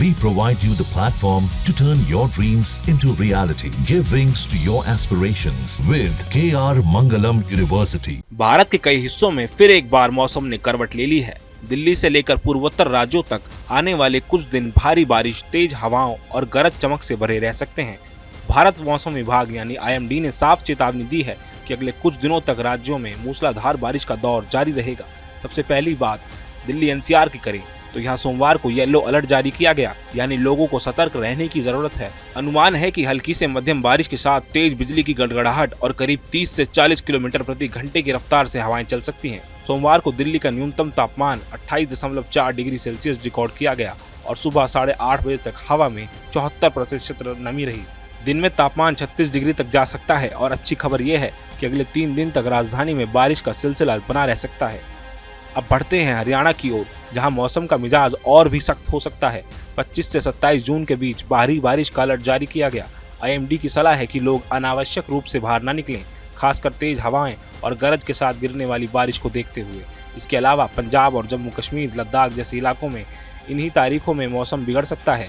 We provide you the platform to turn your dreams into reality. Give wings to your aspirations with KR Mangalam University. Bharat के कई हिस्सों में फिर एक बार मौसम ने करवट ले ली है। दिल्ली से लेकर पूर्वोत्तर राज्यों तक आने वाले कुछ दिन भारी बारिश, तेज हवाओं और गरज चमक से भरे रह सकते हैं। भारत मौसम विभाग यानी IMD ने साफ चेतावनी दी है कि अगले कुछ दिनों तक राज्यों में मूसलाधार बारिश का दौर जारी रहेगा। सबसे पहली बात दिल्ली NCR की करें तो यहाँ सोमवार को येलो अलर्ट जारी किया गया, यानी लोगों को सतर्क रहने की जरूरत है। अनुमान है कि हल्की से मध्यम बारिश के साथ तेज बिजली की गड़गड़ाहट और करीब 30 से 40 किलोमीटर प्रति घंटे की रफ्तार से हवाएं चल सकती हैं। सोमवार को दिल्ली का न्यूनतम तापमान 28.4 डिग्री सेल्सियस रिकॉर्ड किया गया और सुबह 8:30 बजे तक हवा में 74% नमी रही। दिन में तापमान 36 डिग्री तक जा सकता है और अच्छी खबर यह है कि अगले 3 दिन तक राजधानी में बारिश का सिलसिला बना रह सकता है। अब बढ़ते हैं हरियाणा की ओर, जहां मौसम का मिजाज और भी सख्त हो सकता है। 25 से 27 जून के बीच भारी बारिश का अलर्ट जारी किया गया। IMD की सलाह है कि लोग अनावश्यक रूप से बाहर न निकलें, खासकर तेज हवाएं और गरज के साथ गिरने वाली बारिश को देखते हुए। इसके अलावा पंजाब और जम्मू कश्मीर, लद्दाख जैसे इलाकों में इन्हीं तारीखों में मौसम बिगड़ सकता है।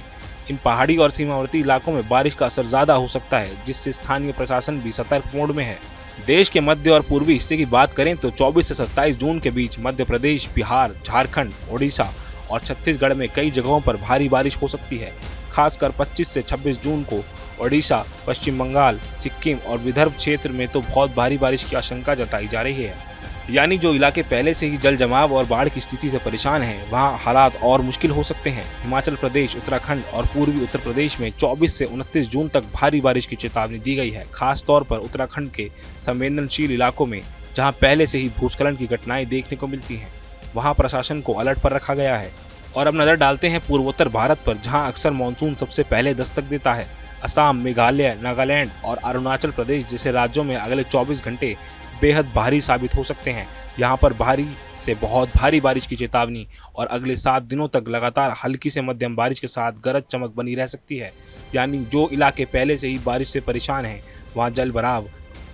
इन पहाड़ी और सीमावर्ती इलाकों में बारिश का असर ज्यादा हो सकता है, जिससे स्थानीय प्रशासन भी सतर्क मोड में है। देश के मध्य और पूर्वी हिस्से की बात करें तो 24 से 27 जून के बीच मध्य प्रदेश, बिहार, झारखंड, ओडिशा और छत्तीसगढ़ में कई जगहों पर भारी बारिश हो सकती है। खासकर 25 से 26 जून को ओडिशा, पश्चिम बंगाल, सिक्किम और विदर्भ क्षेत्र में तो बहुत भारी बारिश की आशंका जताई जा रही है। यानी जो इलाके पहले से ही जल जमाव और बाढ़ की स्थिति से परेशान हैं, वहां हालात और मुश्किल हो सकते हैं। हिमाचल प्रदेश, उत्तराखंड और पूर्वी उत्तर प्रदेश में 24 से 29 जून तक भारी बारिश की चेतावनी दी गई है। खास तौर पर उत्तराखंड के संवेदनशील इलाकों में, जहां पहले से ही भूस्खलन की घटनाएं देखने को मिलती हैं, वहां प्रशासन को अलर्ट पर रखा गया है। और अब नजर डालते हैं पूर्वोत्तर भारत पर, जहाँ अक्सर मानसून सबसे पहले दस्तक देता है। असम, मेघालय, नागालैंड और अरुणाचल प्रदेश जैसे राज्यों में अगले 24 घंटे बेहद भारी साबित हो सकते हैं। यहाँ पर भारी से बहुत भारी बारिश की चेतावनी और अगले 7 दिनों तक लगातार हल्की से मध्यम बारिश के साथ गरज चमक बनी रह सकती है। यानी जो इलाके पहले से ही बारिश से परेशान हैं, वहाँ जल भराव,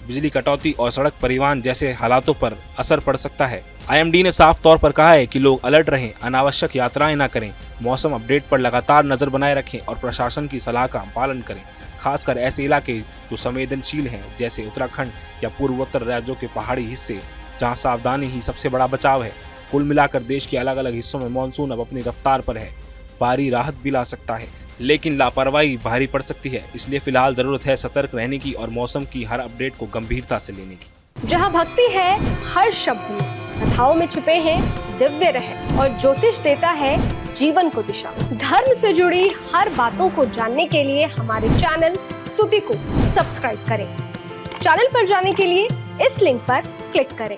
बिजली कटौती और सड़क परिवहन जैसे हालातों पर असर पड़ सकता है। IMD ने साफ तौर पर कहा है कि लोग अलर्ट रहें, अनावश्यक यात्राएं न करें, मौसम अपडेट पर लगातार नजर बनाए रखें और प्रशासन की सलाह का पालन करें। खासकर ऐसे इलाके जो संवेदनशील हैं, जैसे उत्तराखंड या पूर्वोत्तर राज्यों के पहाड़ी हिस्से, जहां सावधानी ही सबसे बड़ा बचाव है। कुल मिलाकर देश के अलग अलग हिस्सों में मानसून अब अपनी रफ्तार पर है। भारी राहत भी ला सकता है, लेकिन लापरवाही भारी पड़ सकती है। इसलिए फिलहाल जरूरत है सतर्क रहने की और मौसम की हर अपडेट को गंभीरता से लेने की। जहाँ भक्ति है हर शब्द में, कथाओं में छुपे हैं दिव्य रहस्य और ज्योतिष देता है जीवन को दिशा। धर्म से जुड़ी हर बातों को जानने के लिए हमारे चैनल स्तुति को सब्सक्राइब करें। चैनल पर जाने के लिए इस लिंक पर क्लिक करें।